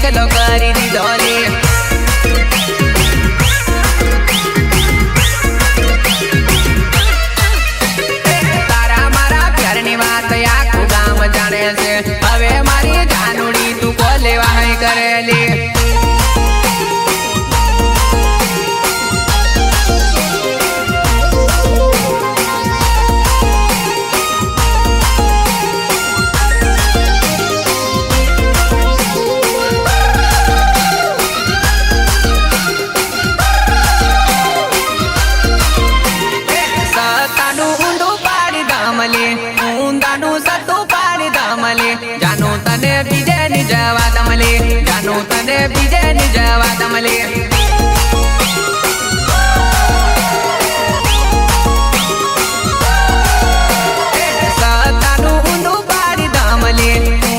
એકલો કરી દીધો લે તારા મારા પ્યારની વાત આખું ગામ જાણે છે હવે મારી જાનુડી તું કોલે વાહી કરેલી ઊંધાનું સતું પાડી દમલે જાનું તને બીજે ની જવા દમલે જાનું તને બીજે ની જવા દમલે સતાનું ઊંધું પાડી દમલે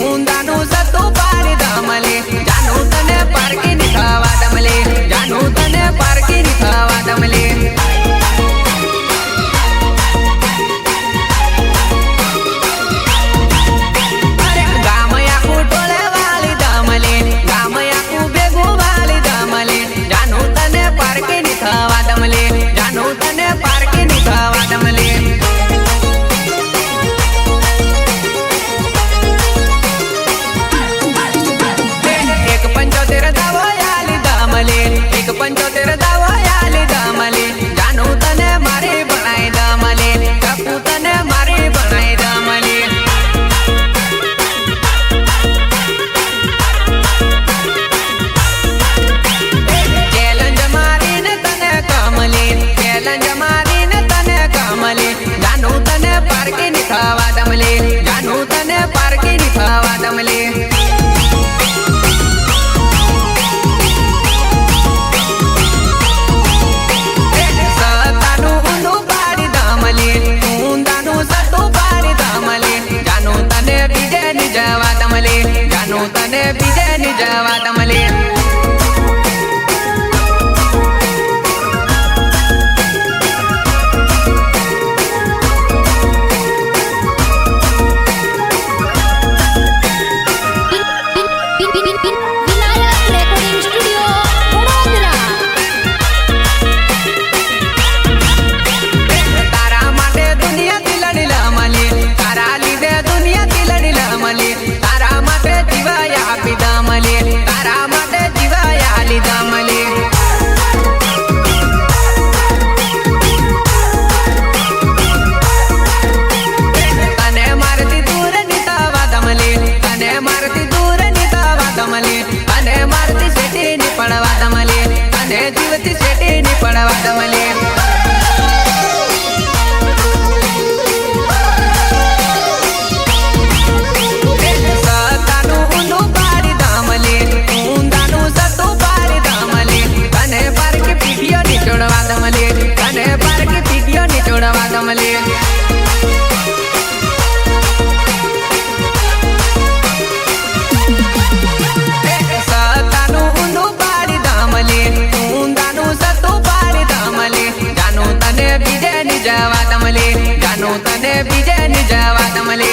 ઊંધાનું સતું પાડી દમલે જાનું તને પારકી ની થવા દમલે જાનું તને પારકી ની થવા દમલે पंचोतेर दवायाली दमले जानू तने मारी बनाई दमले कपू तने मारी बनाई दमले चैलेंज मारी ने तने कमले चैलेंज मारी ने तने कमले जानू तने पारकी नी थवा दमले जानू तने पारकी नी थवा दमले जानू तने बीजे नी जवा दमले जीवती सेठी नी पड़वा दमले सतानु ऊंधू पाड़ी दमले ऊंधानु सतू पाड़ी दमले कने पार की पीटियो नी छोड़वा दमले कने पार की पीटियो नी छोड़वा दमले जवा दमले जानू तने बीजे नी जवा दमले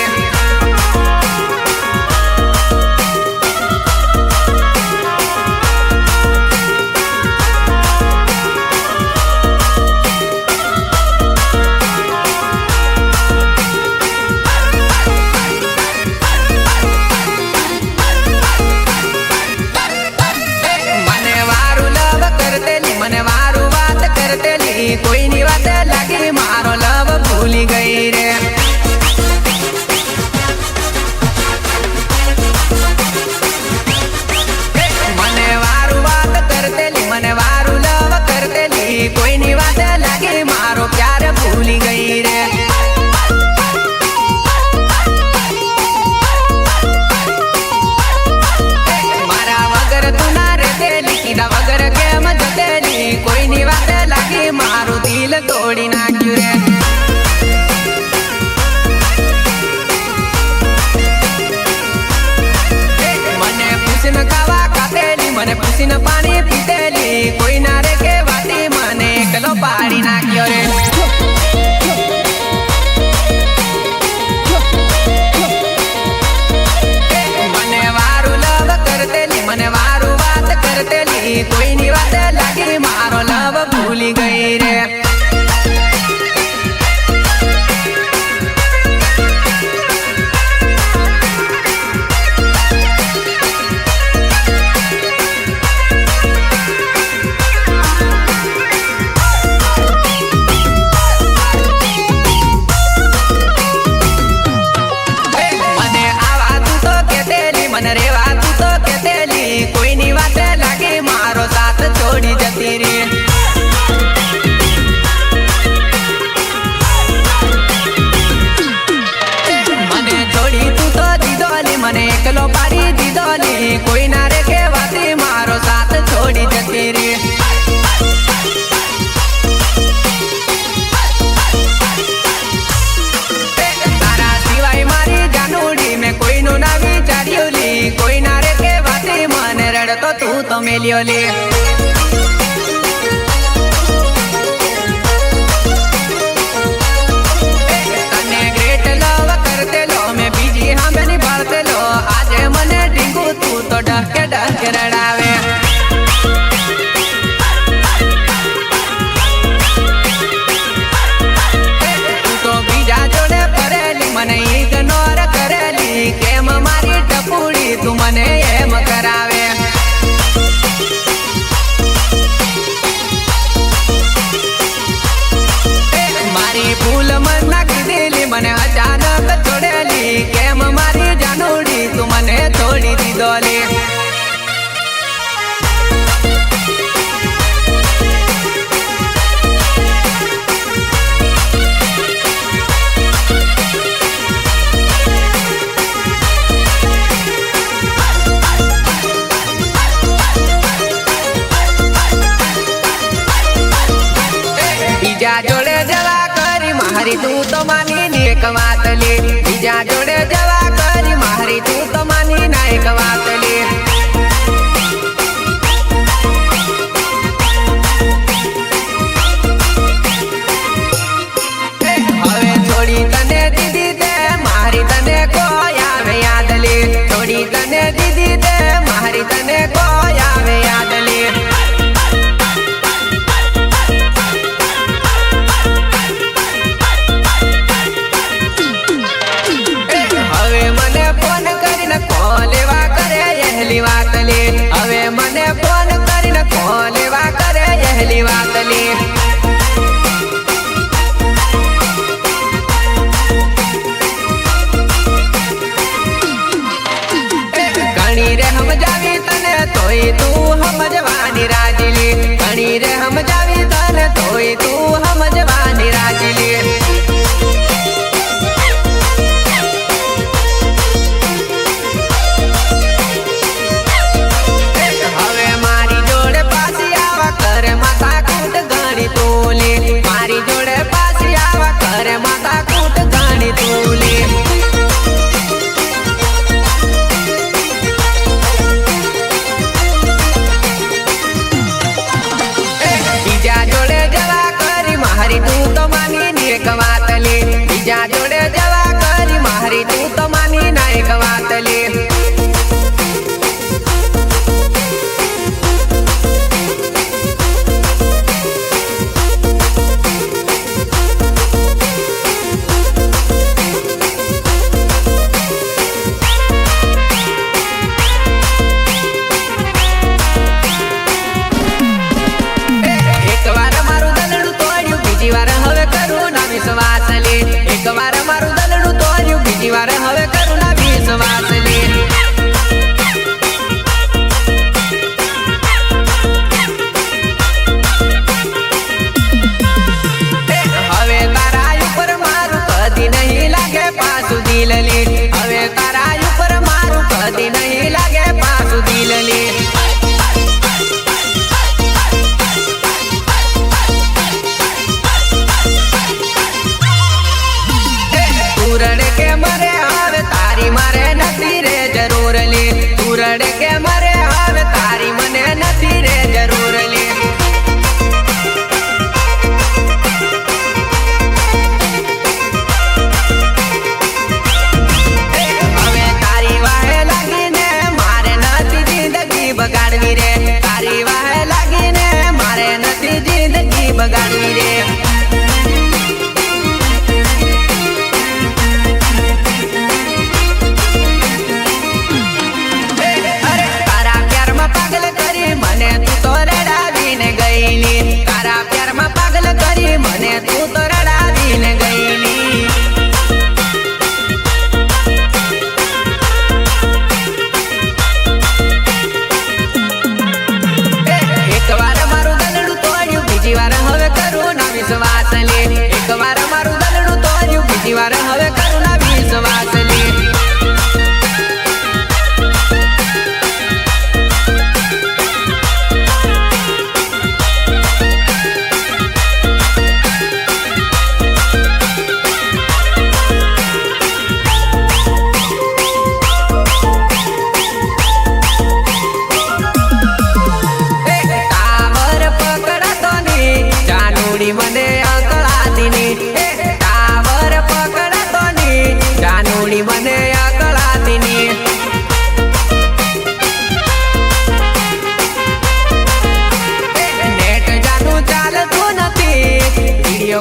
मने वारू लव करतेली मने वारू बात करतेली कोई नी बात लागी मारो लव भूली गई रे मने वारू बात करतेली मने वारू लव करतेली कोई नी बात लागी मारो प्यार भूली गई रे मारा वगर तू ना रहतेली कीधा वगर केम जतेली कोई नी बात लागी मारो दिल तोड़ी नाख्यू रे मने पूछन खावा खातेली मने पूछन पानी पीतेली कोई ना रे के वाती मने एकलो पाड़ी नाख्यो रे मने वारू लव करतेली मने कोई ना रे केवाती मारो साथ छोड़ी जती रे। तारा सिवाय मारी जानूडी में कोई नो ना विचार्यो ली, कोई ना रे केवाती मन रड़तो तू तो मेलियो ली। આજે મને ઢીંગુ તું તો ડકે ડકે રડાવે। તું તો બીજા જોડે ફરેલી મને ઇગ્નોર કરેલી, કેમ મારી ટપુડી તું મને એમ કરાવે। મારી ભૂલ મન નાખી દેલી, મને અચાનક છોડેલી, કેમ મારી જાનુડી તું મને છોડી દીધો લે। બીજા જોડે જવા કરી મારી તું તો માની ને એક વાત લે। બીજા જોડે જવા કરી મારી તું તો માની ના એક વાત લે। હવે છોડી તને દીધી તે મારી તને કોઈ આવે યાદ લે। છોડી તને દીધી તે મારી તને કોઈ આવે યાદ લે। કોલેવા કરે એહલી વાત લે। હવે મને ફોન કરીને કોલેવા કરે એહલી વાત લે। ઘણી રે સમજાવી તને તોય તું સમજવાની રાજી લે। ઘણી રે સમજાવી તને તોય તું સમજવાની રાજી લે। મારી જોડે પાછી આવા કરે માતા કૂટ ઘણી તુલી। બીજા જોડે જવા કરી મારી તું તો માની ની એક વાત લે। બીજા જોડે જવા કરી મારી તું તો માની ના એક વાત લે। એક વાર મારું દલડું તોડ્યું, બીજી વાર હવે કરું ના વિશ્વાસ લે। હવે તારા ઉપર મારું કદી નહીં લાગે પાછું દિલ લે। હવે તારા ઉપર મારું કદી નહીં લાગે પાછું દિલ લે। રડે કે મરે હવે તારી મારે નથી રે જરૂર લે। તું રડે કે મરે હવે તારી મને નથી રે જરૂર લે। હવે તારી વાહે લાગીને મારે નથી જિંદગી બગાડવી રે। તારી વાહે લાગીને મારે નથી જિંદગી બગાડવી રે।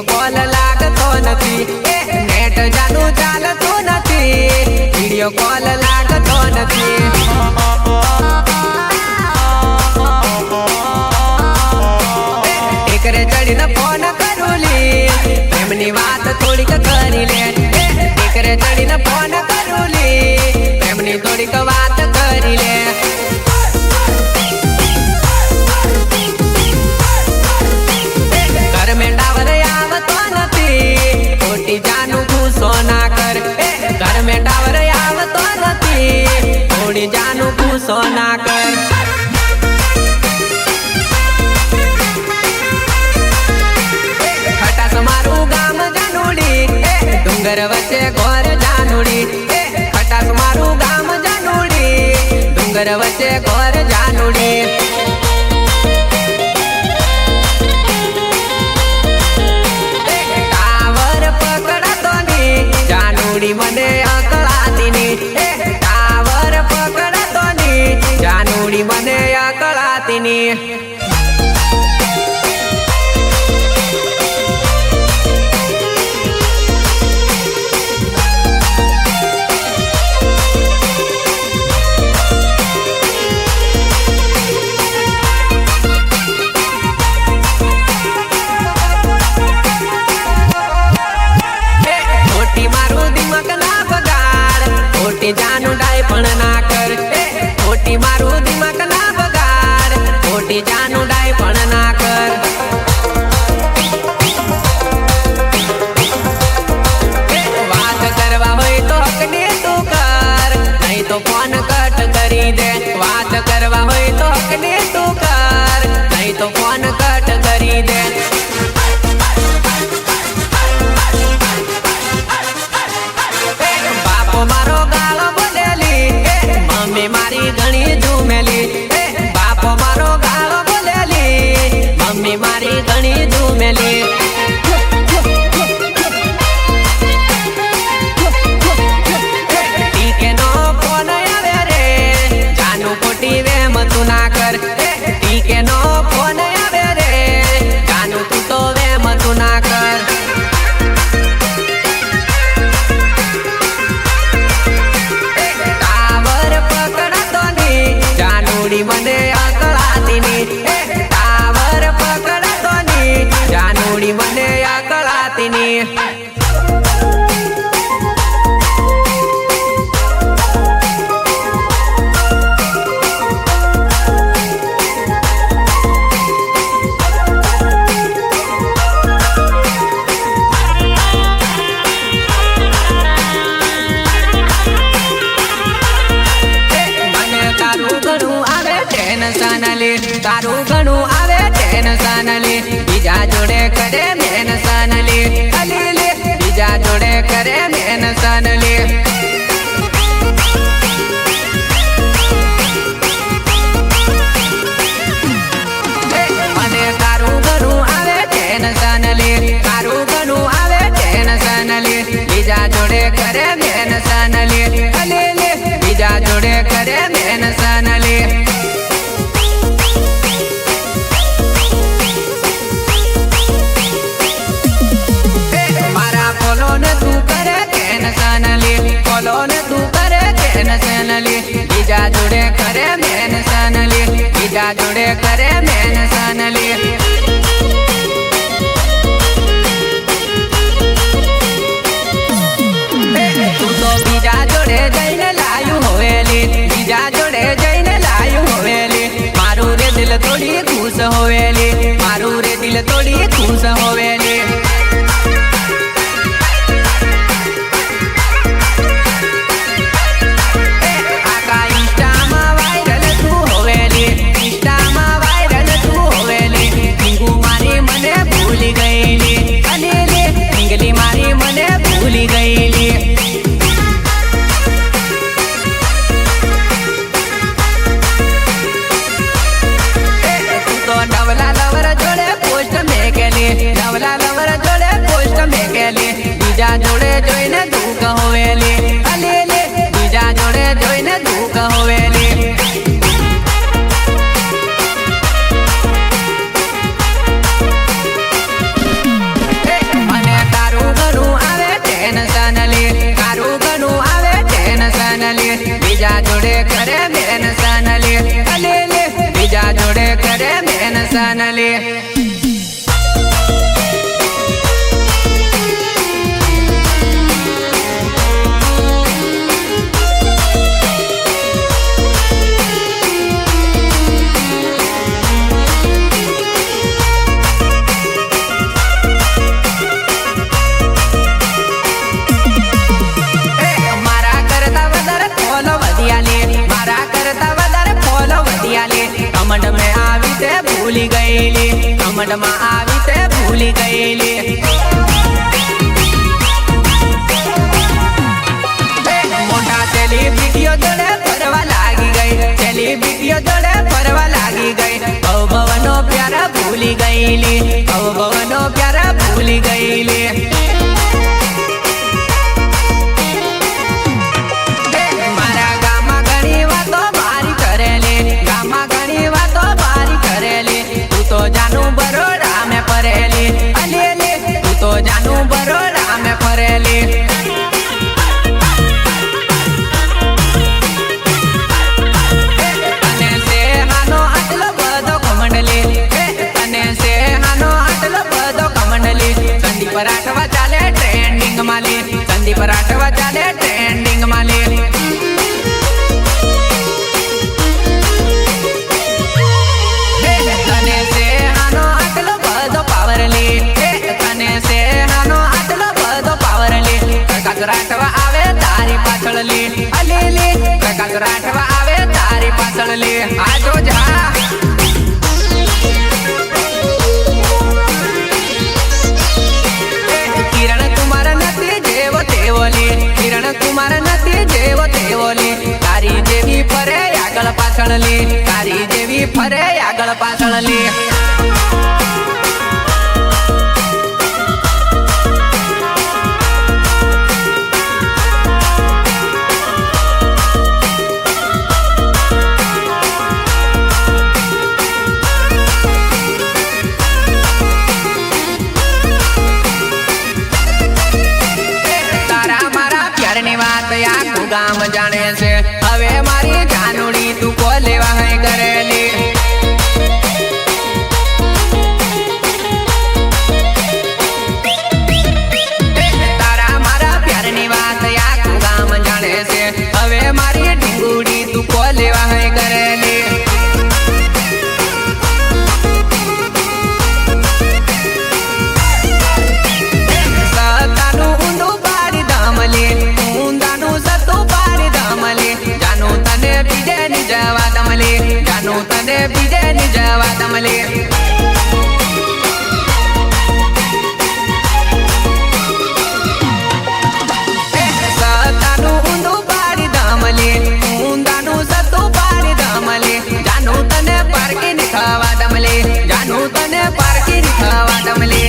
વિડીયો કોલ લાગતો નથી, નેટ જાનું ચાલતું નથી, વિડીયો કોલ લાગતો નથી. ટીકરે ચડીને ફોન કરું લી, પ્રેમની વાત થોડીક કરી લે. ટીકરે ચડીને ફોન કરું લી, પ્રેમની થોડીક વાત કરી લે. ઘર મેં ટાવર આવતો નથી, ખોટી જાનું ગુસ્સો ના કર. ઘર મેં ટાવર આવતો નથી, થોડી જાનું ગુસ્સો ના કર. ખટાસ મારું ગામ જાનુડી, ડુંગર વચ્ચે ઘોર જાનુડી. ખટાસ મારું ગામ જાનુડી, ડુંગર વચ્ચે ઘોર જાનુડી. મને અકળાતી ની, ટાવર પકડાતો ની, જાનુડી મને અકળાતી ની. જાનું ડાય પણ ના કર, ખોટી મારું દિમાગ ના બગાડ, ખોટી જાનું ડાય પણ ના કર. વાત કરવા હોય તો હકને તું કર, નહીં તો ફોન કટ કરી દે. વાત કરવા હોય તો હકને તું કર, નહીં તો ફોન કટ કરી દે. બાપો મારો ગાળો બોલેલી, મમ્મી મારી ઘણી ઝૂમેલી. બાપો મારો ગાળો બોલેલી, મમ્મી મારી ઘણી ઝૂમેલી. ટીકેનો ફોન આવે રે, જાનું ખોટી વેમ તું ના કર. ટીકેનો ફોન આવે રે, જાનું તું તો વેમ તું ના કર. મને અકળાતી ની, ટાવર પકડાતો ની, જાનુડી મને અકળાતી ની. તારું ઘણું આવે ટેન્શન લે, બીજા જોડે કરે મેન્શન લે. અલી લે, બીજા જોડે કરે મેન્શન લે. મને તારું ઘણું આવે ટેન્શન લે, તારું ઘણું આવે ટેન્શન લે, બીજા જોડે કરે મેન્શન લે. અલી લે, બીજા જોડે કરે મેન્શન લે. બીજા જોડે કરે મેન્શન લે, બીજા જોડે કરે મેન્શન લે. તું તો બીજા જોડે જઈને લાયું હોવેલી, બીજા જોડે જઈને લાયું હોવેલી. મારું રે દિલ થોડી ખુશ હોવેલી, મારું રે દિલ થોડી ખુશ હોવેલી. બીજા જોડે જોઈને દુઃખ હોવેલી, અલી લે, બીજા જોડે જોઈને દુઃખ હોવેલી. ટેન્શન લે कमंड में आवी ते भूली गईली कमंड में आवी ते भूली गईली मोटा सेलिब्रिटीओ जोड़े फरवा लागी गई सेलिब्रिटीओ जोड़े फरवा लागी गई भवनो प्यारा भूली गईली भवनो प्यारा भूली गईली तो जानू बरोड़ा में परेली अलेले तू तो जानू बरोड़ा में परेली तने से हानो आटलो बदो कमंडली तने से हानो आटलो बदो कमंडली संदीप राठवा चाले ट्रेंडिंग माली संदीप राठवा चाले ट्रेंडिंग माली राठवा आवे तारी पाछळली अलेली प्रकाश राठवा आवे तारी पाछळली आजो जा किरण कुमार नती जेव तेवली किरण कुमार नती जेव तेवली तारी जेवी फरे आगळ पाछळली तारी जेवी फरे आगळ पाछळली गाम जाने से हवे मारी जानूड़ी तू को लेवा है करेली तारा मारा प्यार नी बात या गाम जाने से हवे मारी ढिंगूड़ी तू को लेवा है करेली सतानु उंदू बारी दामली जानू तने बीजे निजवा दमले जानू तने बीजे निजवा दमले सतानु उंदू बारी दमले उंदानु सतु बारी दमले जानू तने पारकी निखावा दमले जानू तने पारकी निखावा दमले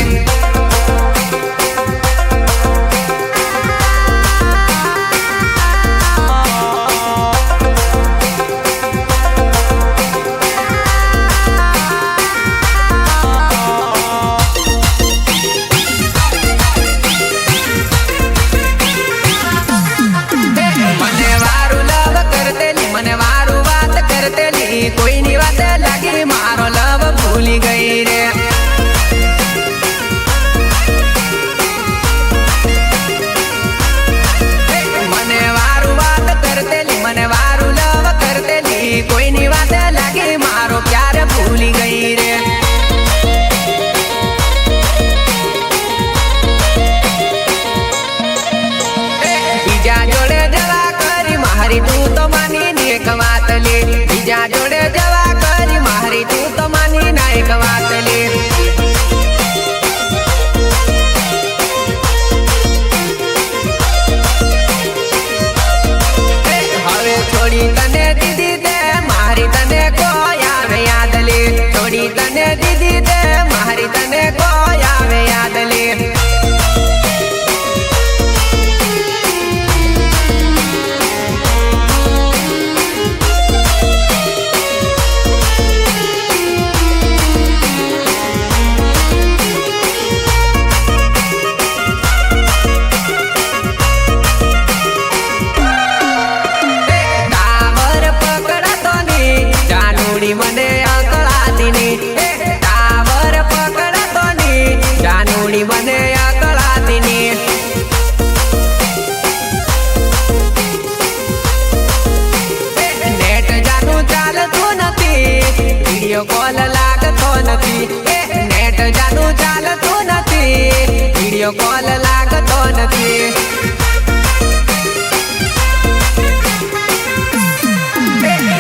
વિડીયો કોલ લાગતો નથી, નેટ જાદુ ચાલતું નથી, વિડીયો કોલ લાગતો નથી.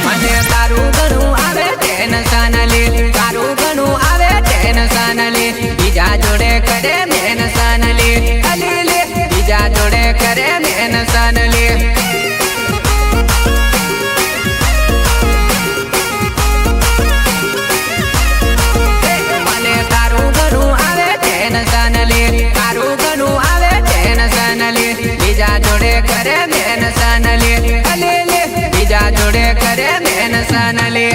મને તારું ઘણું આવે ટેન્શન લે, તારું ઘણું આવે ટેન્શન લે, બીજા જોડે કરે મેન્શન લે, અલી લે બીજા જોડે કરે મેન્શન લે. મને તારું ઘણું આવે ટેન્શન લે, તારું ઘણું આવે ટેન્શન લે, બીજા જોડે કરે મેન્શન લે, અલી લે બીજા જોડે કરે મેન્શન લે.